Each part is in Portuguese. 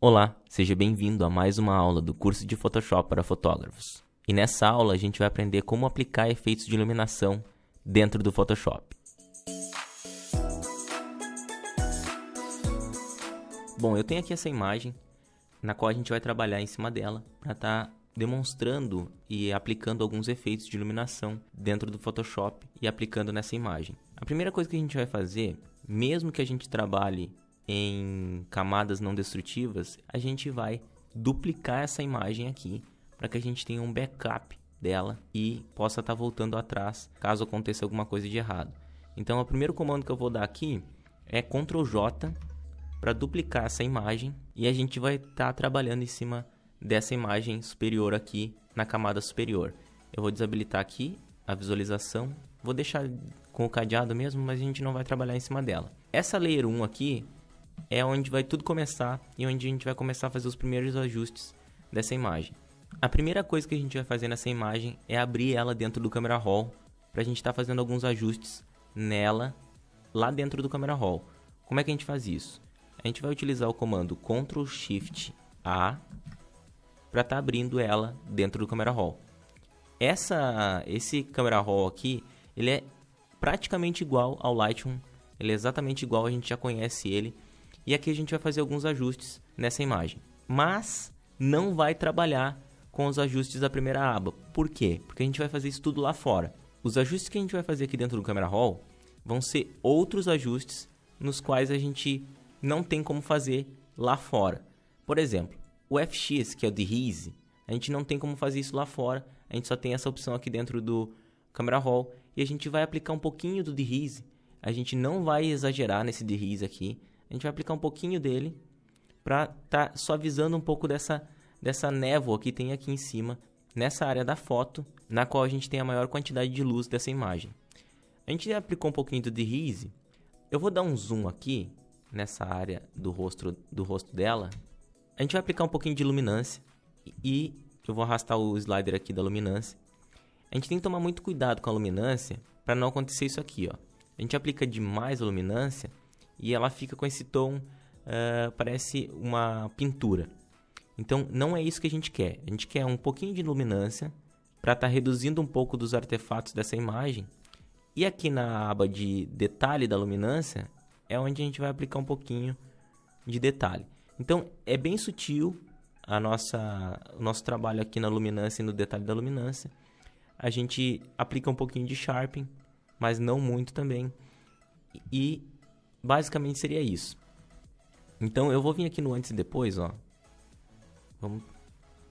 Olá, seja bem-vindo a mais uma aula do curso de Photoshop para fotógrafos. E nessa aula a gente vai aprender como aplicar efeitos de iluminação dentro do Photoshop. Bom, eu tenho aqui essa imagem na qual a gente vai trabalhar em cima dela para estar demonstrando e aplicando alguns efeitos de iluminação dentro do Photoshop e aplicando nessa imagem. A primeira coisa que a gente vai fazer, mesmo que a gente trabalhe em camadas não destrutivas, a gente vai duplicar essa imagem aqui para que a gente tenha um backup dela e possa estar voltando atrás caso aconteça alguma coisa de errado. Então, o primeiro comando que eu vou dar aqui é Ctrl J para duplicar essa imagem e a gente vai estar trabalhando em cima dessa imagem superior aqui na camada superior. Eu vou desabilitar aqui a visualização, vou deixar com o cadeado mesmo, mas a gente não vai trabalhar em cima dela. Essa Layer 1 aqui é onde vai tudo começar e onde a gente vai começar a fazer os primeiros ajustes dessa imagem. A primeira coisa que a gente vai fazer nessa imagem é abrir ela dentro do Camera Raw para a gente estar fazendo alguns ajustes nela lá dentro do Camera Raw. Como é que a gente faz isso? A gente vai utilizar o comando Ctrl Shift A para estar abrindo ela dentro do Camera Raw. Esse Camera Raw aqui, ele é praticamente igual ao Lightroom, ele é exatamente igual, a gente já conhece ele. E aqui a gente vai fazer alguns ajustes nessa imagem. Mas não vai trabalhar com os ajustes da primeira aba. Por quê? Porque a gente vai fazer isso tudo lá fora. Os ajustes que a gente vai fazer aqui dentro do Camera Raw vão ser outros ajustes nos quais a gente não tem como fazer lá fora. Por exemplo, o FX, que é o Dehaze, a gente não tem como fazer isso lá fora. A gente só tem essa opção aqui dentro do Camera Raw. E a gente vai aplicar um pouquinho do Dehaze. A gente não vai exagerar nesse Dehaze aqui. A gente vai aplicar um pouquinho dele para estar suavizando um pouco dessa névoa que tem aqui em cima, nessa área da foto, na qual a gente tem a maior quantidade de luz dessa imagem. A gente aplicou um pouquinho do Dehaze. Eu vou dar um zoom aqui, nessa área do rosto dela. A gente vai aplicar um pouquinho de luminância e eu vou arrastar o slider aqui da luminância. A gente tem que tomar muito cuidado com a luminância para não acontecer isso aqui, ó. A gente aplica demais a luminância e ela fica com esse tom, parece uma pintura. Então, não é isso que a gente quer. A gente quer um pouquinho de luminância para estar reduzindo um pouco dos artefatos dessa imagem. E aqui na aba de detalhe da luminância, é onde a gente vai aplicar um pouquinho de detalhe. Então, é bem sutil o nosso trabalho aqui na luminância e no detalhe da luminância. A gente aplica um pouquinho de sharpening, mas não muito também. E basicamente seria isso. Então eu vou vir aqui no antes e depois, ó. Vamos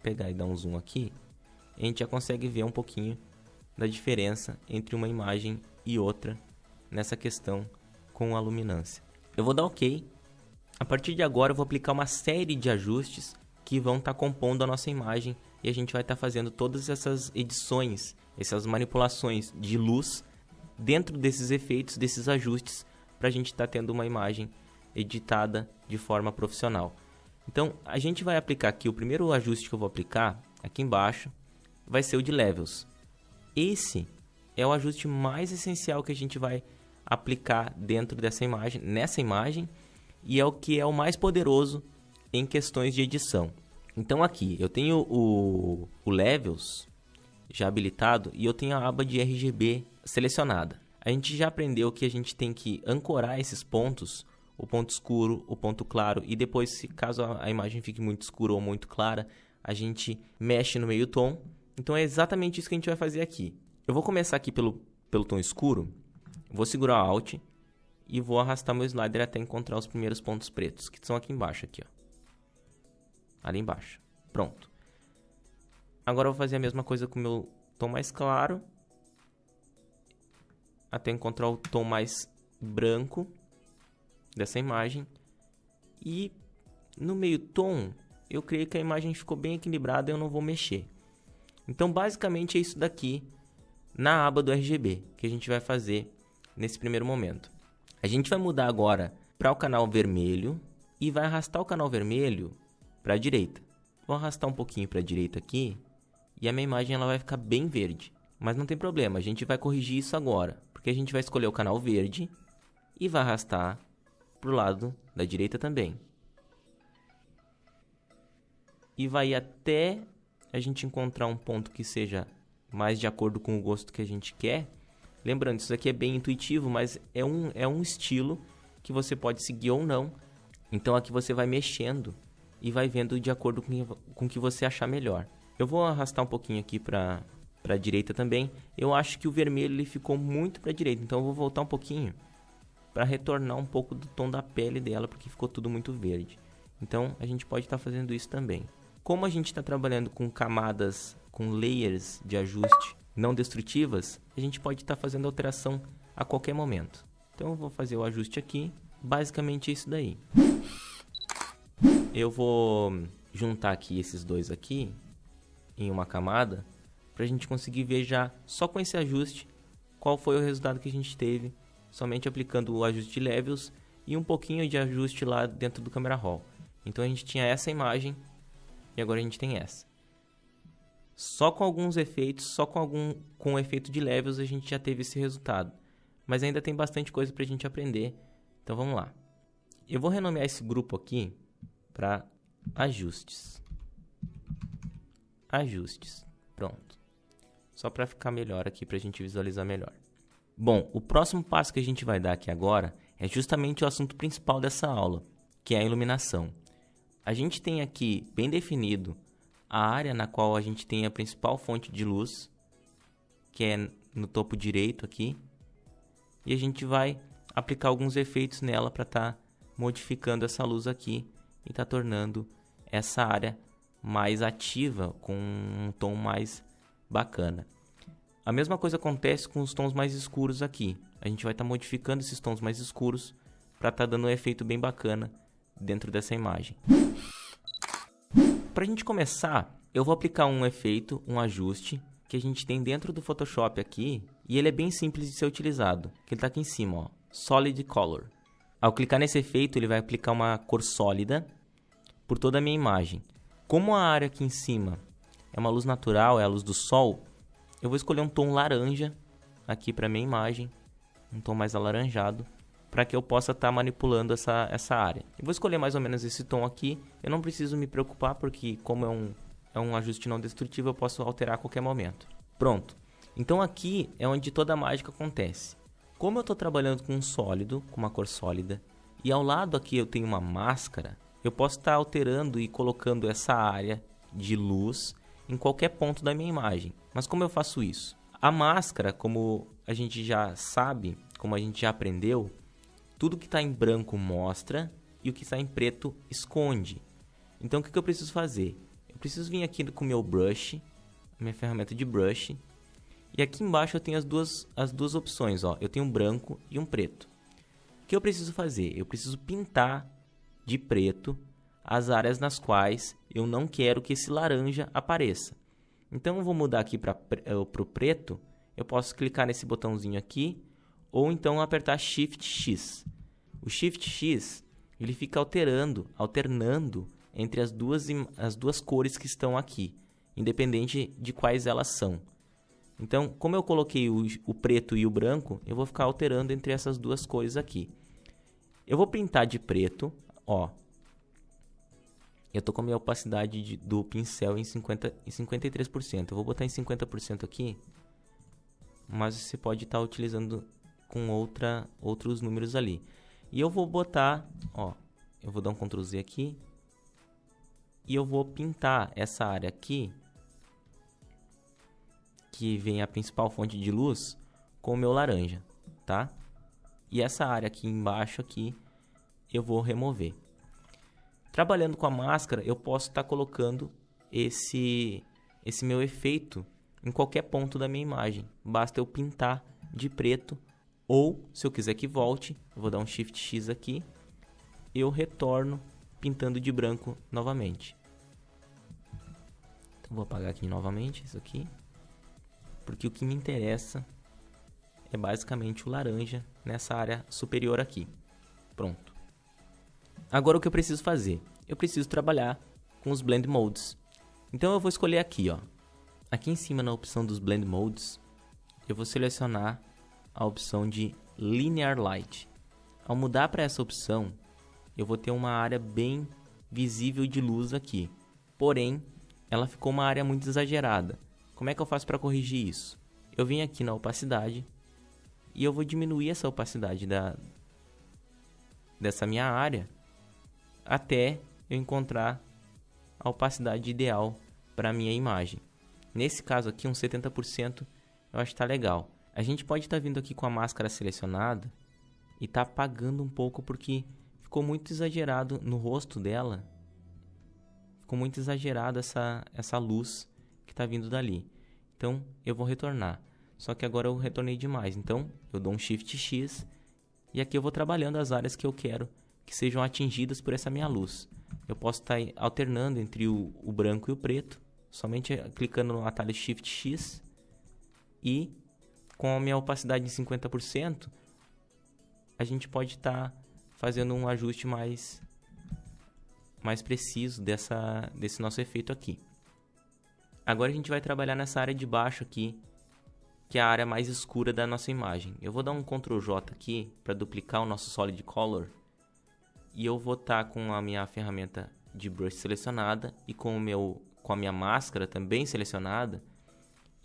pegar e dar um zoom aqui. E a gente já consegue ver um pouquinho da diferença entre uma imagem e outra nessa questão com a luminância. Eu vou dar OK. A partir de agora eu vou aplicar uma série de ajustes que vão estar compondo a nossa imagem. E a gente vai estar fazendo todas essas edições, essas manipulações de luz dentro desses efeitos, desses ajustes, para a gente estar tendo uma imagem editada de forma profissional. Então, a gente vai aplicar aqui, o primeiro ajuste que eu vou aplicar, aqui embaixo, vai ser o de Levels. Esse é o ajuste mais essencial que a gente vai aplicar dentro dessa imagem, nessa imagem, e é o que é o mais poderoso em questões de edição. Então aqui, eu tenho o Levels já habilitado e eu tenho a aba de RGB selecionada. A gente já aprendeu que a gente tem que ancorar esses pontos, o ponto escuro, o ponto claro, e depois, se caso a imagem fique muito escura ou muito clara, a gente mexe no meio tom. Então é exatamente isso que a gente vai fazer aqui. Eu vou começar aqui pelo tom escuro, vou segurar o Alt e vou arrastar meu slider até encontrar os primeiros pontos pretos, que são aqui embaixo, aqui, ó. Ali embaixo. Pronto. Agora eu vou fazer a mesma coisa com o meu tom mais claro, até encontrar o tom mais branco dessa imagem. E no meio tom, eu creio que a imagem ficou bem equilibrada e eu não vou mexer. Então, basicamente é isso daqui na aba do RGB que a gente vai fazer nesse primeiro momento. A gente vai mudar agora para o canal vermelho e vai arrastar o canal vermelho para a direita. Vou arrastar um pouquinho para a direita aqui e a minha imagem ela vai ficar bem verde. Mas não tem problema, a gente vai corrigir isso agora, porque a gente vai escolher o canal verde e vai arrastar para o lado da direita também. e vai até a gente encontrar um ponto que seja mais de acordo com o gosto que a gente quer. Lembrando, isso aqui é bem intuitivo, mas é um estilo que você pode seguir ou não. Então aqui você vai mexendo e vai vendo de acordo com o que você achar melhor. Eu vou arrastar um pouquinho aqui para a direita também. Eu acho que o vermelho ele ficou muito para a direita, então eu vou voltar um pouquinho para retornar um pouco do tom da pele dela, porque ficou tudo muito verde. Então a gente pode estar fazendo isso também. Como a gente está trabalhando com camadas, com layers de ajuste não destrutivas, a gente pode estar fazendo alteração a qualquer momento. Então eu vou fazer o ajuste aqui, basicamente é isso daí. Eu vou juntar aqui esses dois aqui em uma camada para a gente conseguir ver já só com esse ajuste qual foi o resultado que a gente teve, somente aplicando o ajuste de levels e um pouquinho de ajuste lá dentro do Camera Raw. Então a gente tinha essa imagem e agora a gente tem essa. Só com alguns efeitos, só com o efeito de levels a gente já teve esse resultado. Mas ainda tem bastante coisa para a gente aprender. Então vamos lá. Eu vou renomear esse grupo aqui para ajustes. Ajustes. Pronto. Só para ficar melhor aqui, para a gente visualizar melhor. Bom, o próximo passo que a gente vai dar aqui agora é justamente o assunto principal dessa aula, que é a iluminação. A gente tem aqui bem definido a área na qual a gente tem a principal fonte de luz, que é no topo direito aqui, e a gente vai aplicar alguns efeitos nela para estar modificando essa luz aqui e tá tornando essa área mais ativa, com um tom mais bacana. A mesma coisa acontece com os tons mais escuros aqui. A gente vai estar modificando esses tons mais escuros para estar dando um efeito bem bacana dentro dessa imagem. Para a gente começar, eu vou aplicar um efeito, um ajuste, que a gente tem dentro do Photoshop aqui, e ele é bem simples de ser utilizado, que ele está aqui em cima, ó, Solid Color. Ao clicar nesse efeito, ele vai aplicar uma cor sólida por toda a minha imagem. Como a área aqui em cima é uma luz natural, é a luz do sol, eu vou escolher um tom laranja aqui para minha imagem, um tom mais alaranjado, para que eu possa estar manipulando essa área. Eu vou escolher mais ou menos esse tom aqui, eu não preciso me preocupar porque como é um ajuste não destrutivo, eu posso alterar a qualquer momento. Pronto. Então aqui é onde toda a mágica acontece. Como eu estou trabalhando com um sólido, com uma cor sólida, e ao lado aqui eu tenho uma máscara, eu posso estar alterando e colocando essa área de luz em qualquer ponto da minha imagem. Mas como eu faço isso? A máscara, como a gente já sabe, como a gente já aprendeu, tudo que está em branco mostra e o que está em preto esconde. Então o que eu preciso fazer? Eu preciso vir aqui com o meu brush, minha ferramenta de brush, e aqui embaixo eu tenho as duas opções, ó. Eu tenho um branco e um preto. O que eu preciso fazer? Eu preciso pintar de preto as áreas nas quais eu não quero que esse laranja apareça. Então eu vou mudar aqui para o preto, eu posso clicar nesse botãozinho aqui, ou então apertar Shift X. O Shift X ele fica alternando entre as duas cores que estão aqui, independente de quais elas são. Então, como eu coloquei o preto e o branco, eu vou ficar alterando entre essas duas cores aqui. Eu vou pintar de preto, ó. Eu tô com a minha opacidade do pincel em 53%. Eu vou botar em 50% aqui, mas você pode estar utilizando com outros números ali. E eu vou botar, ó, eu vou dar um Ctrl Z aqui e eu vou pintar essa área aqui, que vem a principal fonte de luz, com o meu laranja, tá? E essa área aqui embaixo aqui eu vou remover. Trabalhando com a máscara, eu posso estar colocando esse meu efeito em qualquer ponto da minha imagem. Basta eu pintar de preto, ou se eu quiser que volte, eu vou dar um Shift X aqui, eu retorno pintando de branco novamente. Então vou apagar aqui novamente isso aqui, porque o que me interessa é basicamente o laranja nessa área superior aqui. Pronto. Agora o que eu preciso fazer? Eu preciso trabalhar com os Blend Modes. Então eu vou escolher aqui, ó. Aqui em cima na opção dos Blend Modes, eu vou selecionar a opção de Linear Light. Ao mudar para essa opção, eu vou ter uma área bem visível de luz aqui. Porém, ela ficou uma área muito exagerada. Como é que eu faço para corrigir isso? Eu vim aqui na opacidade e eu vou diminuir essa opacidade dessa minha área até eu encontrar a opacidade ideal para a minha imagem. Nesse caso aqui, uns 70% eu acho que está legal. A gente pode estar vindo aqui com a máscara selecionada e está apagando um pouco porque ficou muito exagerado no rosto dela. Ficou muito exagerada essa luz que está vindo dali. Então eu vou retornar. Só que agora eu retornei demais. Então eu dou um Shift X e aqui eu vou trabalhando as áreas que eu quero que sejam atingidas por essa minha luz. Eu posso estar alternando entre o branco e o preto, somente clicando no atalho Shift X, e com a minha opacidade em 50%, a gente pode estar fazendo um ajuste mais preciso desse nosso efeito aqui. Agora a gente vai trabalhar nessa área de baixo aqui, que é a área mais escura da nossa imagem. Eu vou dar um Ctrl J aqui para duplicar o nosso Solid Color. E eu vou estar com a minha ferramenta de brush selecionada e com a minha máscara também selecionada.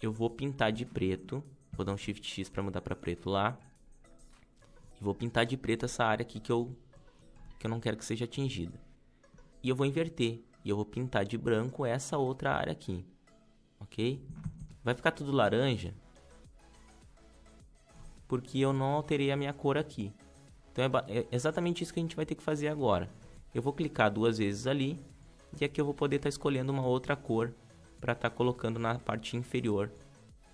Eu vou pintar de preto. Vou dar um Shift X para mudar para preto lá. E vou pintar de preto essa área aqui que eu não quero que seja atingida. E eu vou inverter. E eu vou pintar de branco essa outra área aqui. Ok? Vai ficar tudo laranja, porque eu não alterei a minha cor aqui. Então é exatamente isso que a gente vai ter que fazer agora. Eu vou clicar 2 vezes ali e aqui eu vou poder estar escolhendo uma outra cor para estar colocando na parte inferior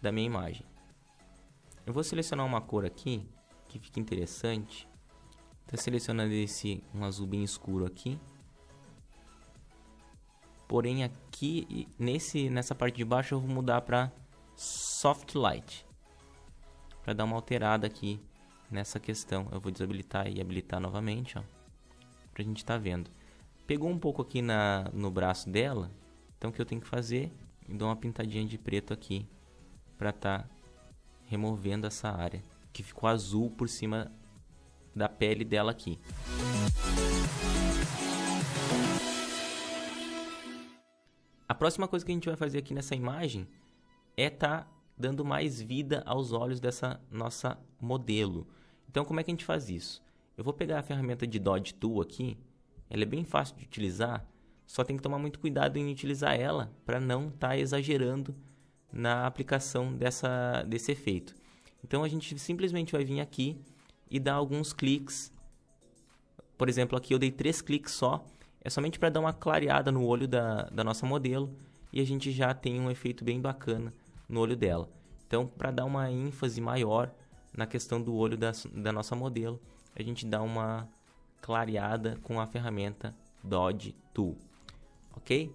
da minha imagem. Eu vou selecionar uma cor aqui que fica interessante. Estou selecionando um azul bem escuro aqui. Porém aqui nessa parte de baixo eu vou mudar para Soft Light, para dar uma alterada aqui nessa questão. Eu vou desabilitar e habilitar novamente, ó, pra gente tá vendo. Pegou um pouco aqui no braço dela, então o que eu tenho que fazer? Eu dou uma pintadinha de preto aqui pra tá removendo essa área que ficou azul por cima da pele dela aqui. A próxima coisa que a gente vai fazer aqui nessa imagem é tá dando mais vida aos olhos dessa nossa modelo. Então como é que a gente faz isso? Eu vou pegar a ferramenta de Dodge Tool aqui. Ela é bem fácil de utilizar, só tem que tomar muito cuidado em utilizar ela para não estar exagerando na aplicação desse efeito. Então a gente simplesmente vai vir aqui e dar alguns cliques. Por exemplo, aqui eu dei 3 cliques só. É somente para dar uma clareada no olho da nossa modelo e a gente já tem um efeito bem bacana no olho dela. Então, para dar uma ênfase maior na questão do olho da nossa modelo, a gente dá uma clareada com a ferramenta Dodge Tool, ok?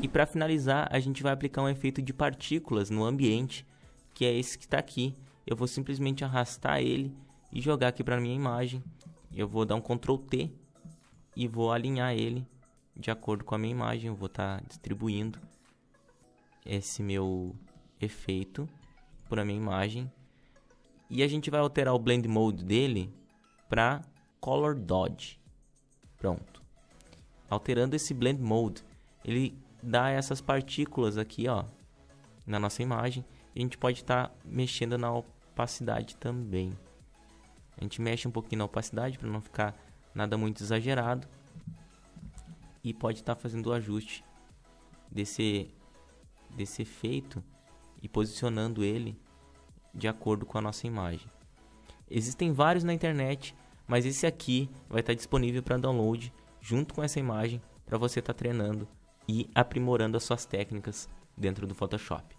E para finalizar, a gente vai aplicar um efeito de partículas no ambiente, que é esse que está aqui. Eu vou simplesmente arrastar ele e jogar aqui para minha imagem. Eu vou dar um Ctrl T e vou alinhar ele de acordo com a minha imagem. Eu vou estar distribuindo esse meu efeito por a minha imagem. E a gente vai alterar o Blend Mode dele para Color Dodge. Pronto. Alterando esse Blend Mode, ele dá essas partículas aqui, ó, na nossa imagem. E a gente pode estar mexendo na opacidade também. A gente mexe um pouquinho na opacidade para não ficar nada muito exagerado. E pode estar fazendo o ajuste desse efeito e posicionando ele de acordo com a nossa imagem. Existem vários na internet, mas esse aqui vai estar disponível para download junto com essa imagem para você estar treinando e aprimorando as suas técnicas dentro do Photoshop.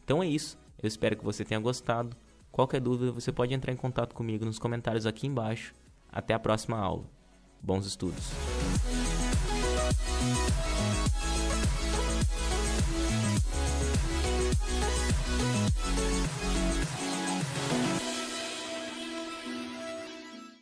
Então é isso, eu espero que você tenha gostado. Qualquer dúvida você pode entrar em contato comigo nos comentários aqui embaixo. Até a próxima aula. Bons estudos!